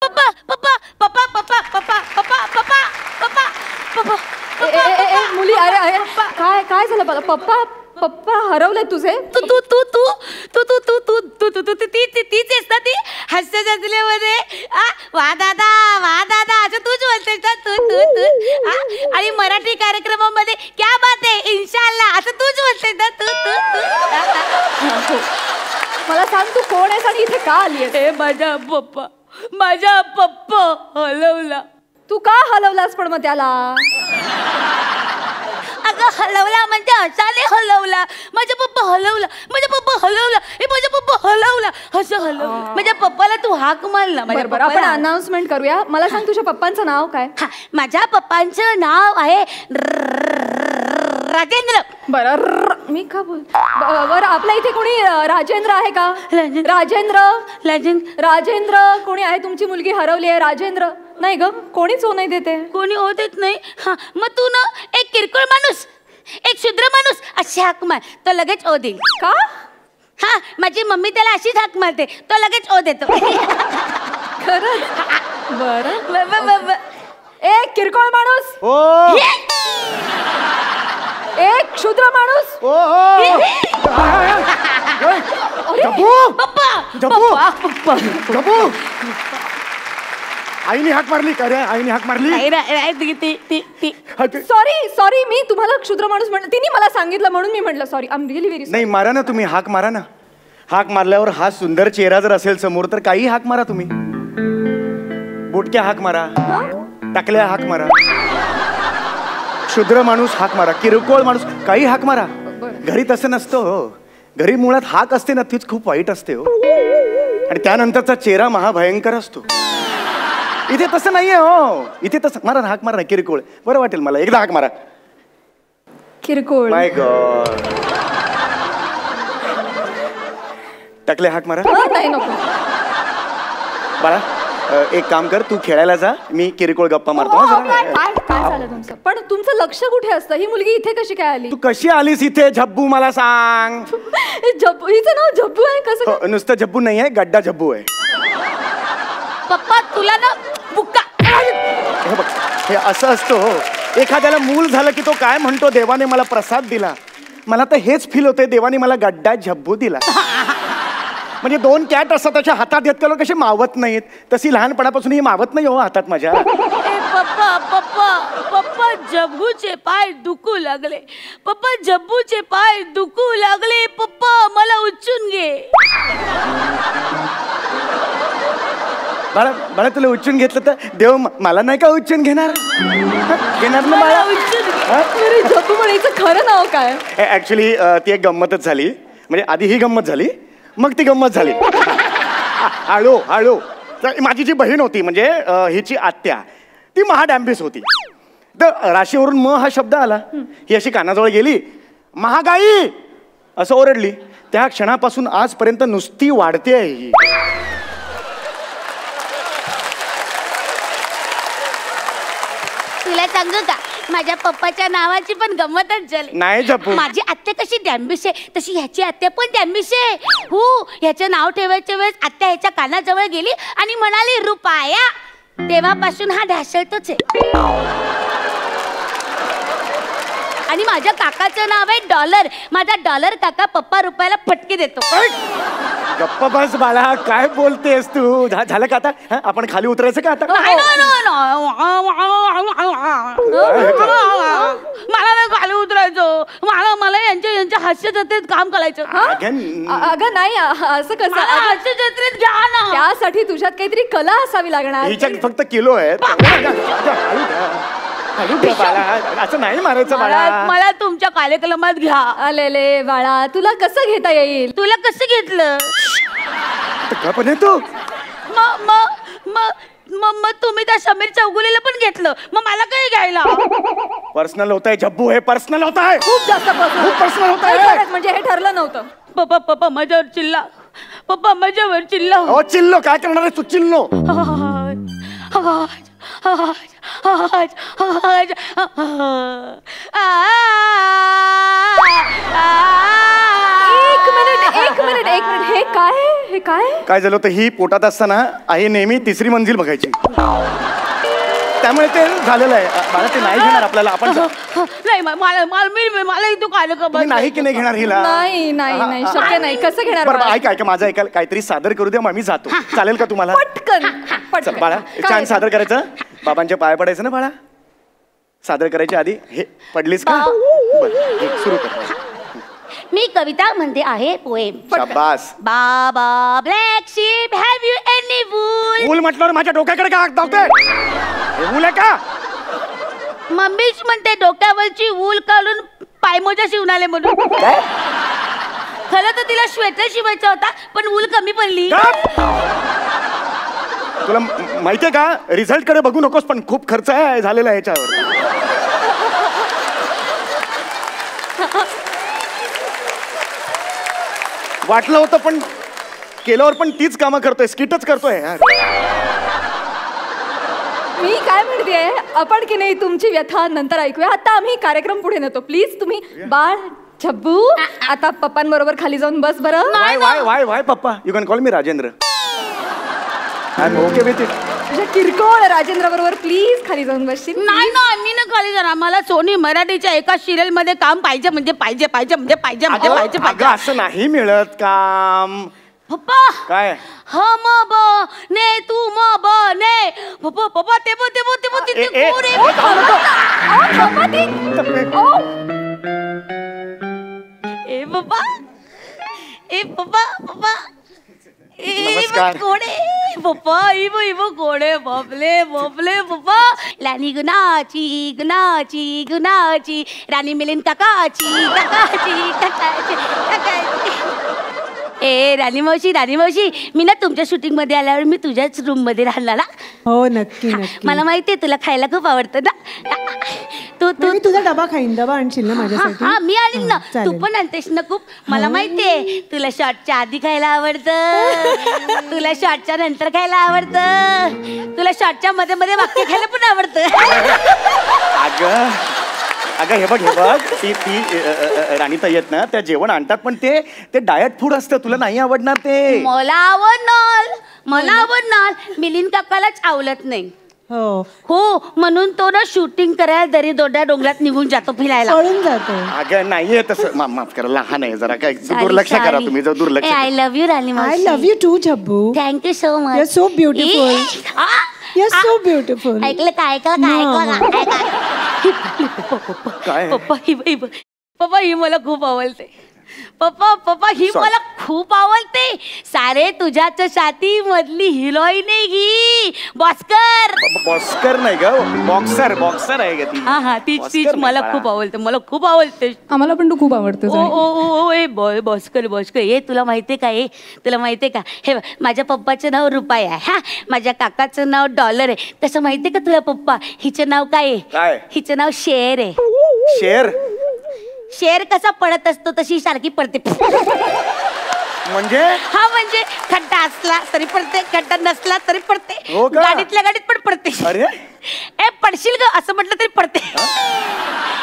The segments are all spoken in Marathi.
पप्पा पप्पा पप्पा पप्पा पप्पा पप्पा पप्पा पप्पा पप्पा मुली अरे अरे काय काय झालं बघा पप्पा पप्पा हरवले तुझे तू तू तू तू तू तू तू तू तू तू तू तीच आहेस ना ती हास्य जत्रेमध्ये वा दादा असं तूच बोलतेस ना तू तू तू आणि मराठी कार्यक्रमामध्ये क्या बात आहे इन्शाअल्लाह असं तूच बोलतेस ना तू तू तू मला सांग तू कोण आहेस आणि इथे का आली हे माझा पप्पा हलवला. तू का हलवलास पण मग त्याला अगं हलवला म्हणजे असाने हलवला माझा पप्पा हलवला हे माझा पप्पा हलवला असं हलवलं माझ्या पप्पाला तू हाक मारला. बरं आपण अनाउन्समेंट करूया. मला सांग तुझ्या पप्पांचं नाव काय. माझ्या पप्पांचं नाव आहे राजेंद्र. बरं मी का बोल बरं आपल्या इथे कोणी राजेंद्र आहे का. राजेंद्र कोणी आहे. तुमची मुलगी हरवली आहे. राजेंद्र नाही ग कोणीच हो नाही देते. कोणी हो देत नाही. हा मग तू ना एक किरकोळ माणूस एक शुद्र माणूस अशी हाक मार तो लगेच ओ देईल. का. हा माझी मम्मी त्याला अशीच हाक मारते तो लगेच ओ देतो. खरंच. बरं एक किरकोळ माणूस एक शूद्र माणूस. आईने हाक मारली का रे. आईने हाक मारली. सॉरी मी तुम्हाला क्षुद्र माणूस म्हणलं. तिने मला सांगितलं म्हणून मी म्हटलं sorry. I am really very. नाही मारा ना तुम्ही हाक मारा ना. हाक मारल्यावर हा सुंदर चेहरा जर असेल समोर तर काही हाक मारा तुम्ही. बोटक्या हाक मारा टाकल्या हाक मारा क्षुद्र माणूस हाक मारा किरकोळ माणूस काही हाक मारा. घरी तसं नसतं हो. घरी मुळात हाक असते ना तीच खूप वाईट असते हो. आणि त्यानंतरचा चेहरा महाभयंकर असतो. इथे तसं नाहीये हो. इथे तसं मारा हाक मारा किरकोळ बरं वाटेल मला. एकदा हाक मारा किरकोळ. माय गॉड. टाकले हाक मारा. नाही नको बाळा एक काम कर तू खेळायला जा मी किरकोळ गप्पा मारतो. काय झालं तुमचं. पण तुमचं लक्ष कुठे असतं. ही मुलगी इथे कशी काय आली. तू कशी आलीस इथे. झब्बू मला सांग. हिचं नाव झब्बू आहे कसं. नुसतं झब्बू नाही आहे गड्डा झब्बू आहे. पप्पा तुला ना बुक्का. हे बघ हे असं असतं हो. एखाद्याला मूल झालं की तो काय म्हणतो देवाने मला प्रसाद दिला. मला तर हेच फील होते देवाने मला गड्डा झब्बू दिला. म्हणजे दोन कॅट असतात त्याच्या हातात घेत केलं कसे मावत नाहीत तशी लहानपणापासून ही मावत नाही हो हातात माझ्या. पप्पा पप्पा पप्पा जब्बूचे पाय दुखू लागले. पप्पा जब्बूचे पाय दुखू लागले. पप्पा मला उचलून घे. बाळा बाळा तुला उचलून घेतलं तर देव मला नाही का उचलून घेणार. घेणार ना बाळा. जब्बू म्हणायचं खरं नाव काय. ऍक्च्युली ती एक गंमतच झाली. म्हणजे आधी ही गंमत झाली मग ती गंमत झाली. हळू हळू माझी जी बहीण होती म्हणजे हिची आत्या ती महाडॅम्बिस होती. तर राशीवरून म हा शब्द आला. ही अशी कानाजवळ गेली महागाई असं ओरडली. त्या क्षणापासून आजपर्यंत नुसती वाढते आहे ही. तुला सांगू का माझ्या पप्पाच्या नावाची पण गंमतच झाली. नाही जपू. माझी आत्या कशी डॅम्बिश आहे तशी ह्याची आत्या पण डॅम्बिश आहे. हो ह्याचं नाव ठेवायच्या वेळेस आत्या ह्याच्या कानाजवळ गेली आणि म्हणाली रुपाया. तेव्हापासून हा ढासळतोच आहे. आणि माझ्या काकाचं नाव आहे डॉलर. माझा डॉलर काका पप्पा रुपयाला फटके देतो. गप्प बस बाळा काय बोलतेस तू. झालं का आता आपण खाली उतरायचं का आता. मला नाही खाली उतरायचं. मला यांच्या हास्य जत्रेत काम करायचं. अगं नाही असं कसं. हास्य जत्रेत घ्या ना. त्यासाठी तुझ्यात काहीतरी कला असावी लागणार. हिच्यात फक्त किलो आहे. असं नाही मारायचं बाळा. मला तुमच्या कार्यक्रमात घ्या. आलेले बाळा तुला कसं घेता येईल. तुला कसं घेतलं पण तू मग तुम्ही त्या समीर चौगुलेला पण घेतलं मग मला काय घ्यायला. पर्सनल होत आहे जब्बू. हे पर्सनल होत आहे. खूप जास्त पर्सनल होत आहे. म्हणजे हे ठरलं नव्हतं. पप्पा माझ्यावर चिल्ला. पप्पा माझ्यावर चिल्ला. हो चिल्लो काय करणार आहे तू. चिल्लो एक मिनिट हे काय हे काय काय झालं होतं, ही पोटात असताना आई नेहमी तिसरी मंजिल बघायची, त्यामुळे ते झालेलं आहे. मला ते नाही घेणार आपल्याला. आपण नाही मला इथं काय तुम्ही नाही की नाही घेणार हिला? नाही नाही नाही शक्य नाही. कसं घेणार बरं बाळा? ऐका माझं ऐकायला काहीतरी सादर करू द्या, मग मी जातो. चालेल का तुम्हाला? पटकन चल पटकन. बाळा, काय? छान सादर करायचं. बाबांच्या पाया पडायचं ना बाळा. सादर करायच्या आधी हे पडलीस का? बरं सुरू कर. मी कविता म्हणते आहे पोएम. शाबास. बाबा black ship have you any wool. Wool म्हटल्यावर माझ्या डोक्याकडे का धावते? वूल आहे का? मम्मीच म्हणते डोक्यावरची वूल काढून पायमोजा शिवून आले म्हणून. खरं तर तिला श्वेटर शिवायचा होता पण वूल कमी पडली. तुला माहितीये का, रिझल्ट कडे बघू नकोस, पण खूप खर्च आहे झालेला आहे याच्यावर. वाटलं होतं पण केल्यावर पण तीच कामं करतोय, स्किटच करतोय यार. मी काय म्हणतेय, आपण की नाही तुमची व्यथा नंतर ऐकूया. आता आम्ही कार्यक्रम पुढे नेतो. प्लीज तुम्ही बाळ झब्बू आता पप्पांबरोबर खाली जाऊन बस बरं. वाय वाय वाय वाय पप्पा, you can call me Rajendra. I am okay with it. तुझ्या किरकोळ राजेंद्र बरोबर प्लीज खाली जाऊन बसशील? नाही ना, मी ना खाली जाणार. मला सोनी मराठीच्या एका सिरियल मध्ये काम पाहिजे म्हणजे पाहिजे पाहिजे म्हणजे पाहिजे म्हणजे पाहिजे अगं, पाहिजे. असं नाही मिळत काम. पप्पा काय? हम ब ने तू म ब ने पप्पा पप्पा ते बो ते बो ते बो ते ए, कोण ए, ए पप्पा ए पप्पा पप्पा नमस्कार. कोणे पप्पा इबो इबो कोणे बापले बापले पप्पा. राणी गुणाची गुणाची गुणाची राणी मिलिंद काकाची काकाची काकाची काकाची. ए राणी मावशी मी ना तुमच्या शूटिंग मध्ये आल्यावर मी तुझ्याच रूम मध्ये राहणार. हो नक्की नक्की. मला माहितीये तुला खायला खूप आवडतं ना. तू मग मी तुझा डबा खाईन. डबा आणशील ना माझ्यासाठी? हा मी आणीन ना. हा, चालेल. तू पण आणतेस ना खूप. मला माहितीये तुला शॉर्टच्या आधी खायला आवडतं, तुला शॉर्टच्या नंतर खायला आवडतं, तुला शॉर्टच्या मध्ये मध्ये वाक्य खायला पण आवडतं. अगं अगं हे बघ ती राणीताई आहेत ना, त्या जेवण आणतात पण ते डायट फूड असतं, तुला नाही आवडणार ते. मला आवडणार मिलिंद काकालाच आवडत नाही. हो म्हणून तो ना शूटिंग करायला दरी दोड्या डोंगरात निघून जातो फिरायला. पळून जातो. अगं नाहीये तसं. माफ करा, लहान आहे जरा. काय दुर्लक्ष करा तुम्ही, जर दुर्लक्ष. I love you Rani I love you too Jhabbu. Thank you so much. You are so beautiful. You are so beautiful. ऐकलं का काय? पप्पा ही मला खूप आवडते. पप्पा ही मला खूप आवडते. सारे तुझ्याच छाती मधली हिरोईन आहे ही. बॉक्सर नाही ग, बॉक्सर आहे ग ती. हा तीच मला खूप आवडते. मला खूप आवडते. आम्हाला पण तू खूप आवडतो. ओ ए बॉस्कर हे तुला माहितीये का? तुला माहितीये का? हे माझ्या पप्पाचं नाव रुपाई आहे. हा माझ्या काकाचं नाव डॉलर आहे. तसं माहितीये का तुला पप्पा हिचं नाव काय आहे? हिचं नाव शेर आहे. शेर कसा पडत असतो तशी सारखी पडते. म्हणजे म्हणजे खड्डा असला तरी पडते, खड्डा नसला तरी पडते. हो का? गाडीतल्या गाडीत पण पडते. अरे ए पडशील ग असं म्हटलं तरी पडते.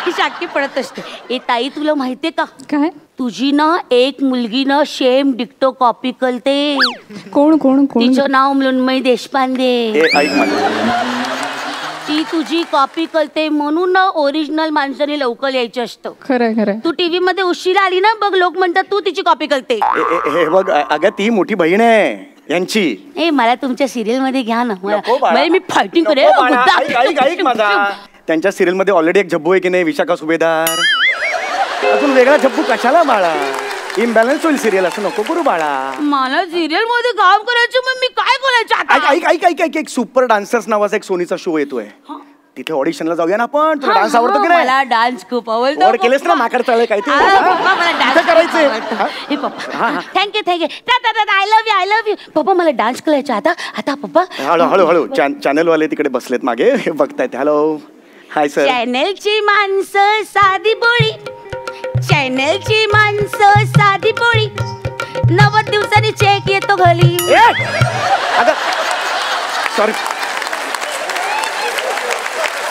ही सारखी पडत असते. ए ताई तुला माहितीये का? काय? तुझी ना एक मुलगी ना सेम डिक्टो कॉपी करते. कोण कोण कोण? तिचं नाव मृण्मयी देशपांडे. ऐक माझं, ती तुझी कॉपी करते म्हणून ना ओरिजिनल माणसाने लवकर यायचं असतं. खरंय. तू टीव्ही मध्ये उशिरा आली ना बघ, लोक म्हणतात तू तिची कॉपी करते. हे बघ अगं ती मोठी बहीण आहे यांची. ए मला तुमच्या सिरियल मध्ये घ्या ना. नको बाळा. मी फायटिंग नको करेन. बाळा. ऐक माझा. त्यांच्या सिरियल मध्ये ऑलरेडी एक झब्बू आहे की नाही, विशाखा सुभेदार. अजून वेगळा झब्बू कशाला बाळा? इम्बॅलन्स होईल सिरियल. असं नको करू बाळा. मला सिरियल मध्ये काम करायचं, मग मी काय करायचं आता? ऐक सुपर डान्सर्स नावाचा एक सोनीचा शो येतोय, तिथे ऑडिशनला जाऊया ना आपण. तुला डान्स आवडतो की नाही? मला डान्स खूप आवडतो. वर केलेस ना माकड चालय काय ते? मला डान्स करायचंय. हे पप्पा थँक्यू आय लव्ह यू पप्पा. मला डान्स करायचा आता पप्पा. हळू चॅनल वाले तिकडे बसलेत मागे, बघतायत. Hello hi sir. चॅनलची माणसं साधी बोळी, चॅनलची माणसं साधी बोळी, 90 दिवसांनी चेक येतो घरी.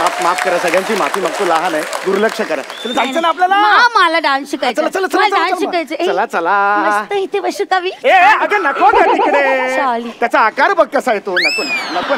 माफ करा, सगळ्यांची माफी मागतो, लहान आहे, दुर्लक्ष करा. चला जायचं ना आपल्याला. मला डान्स शिकायचा. चला, चला, चला, चला, डान्स चला. शिकायचं. चला, चला. मस्त इथे बसू का मी? अगं नको ना तिकडे, Sorry. त्याचा आकार बघ कसा येतो. नको नको.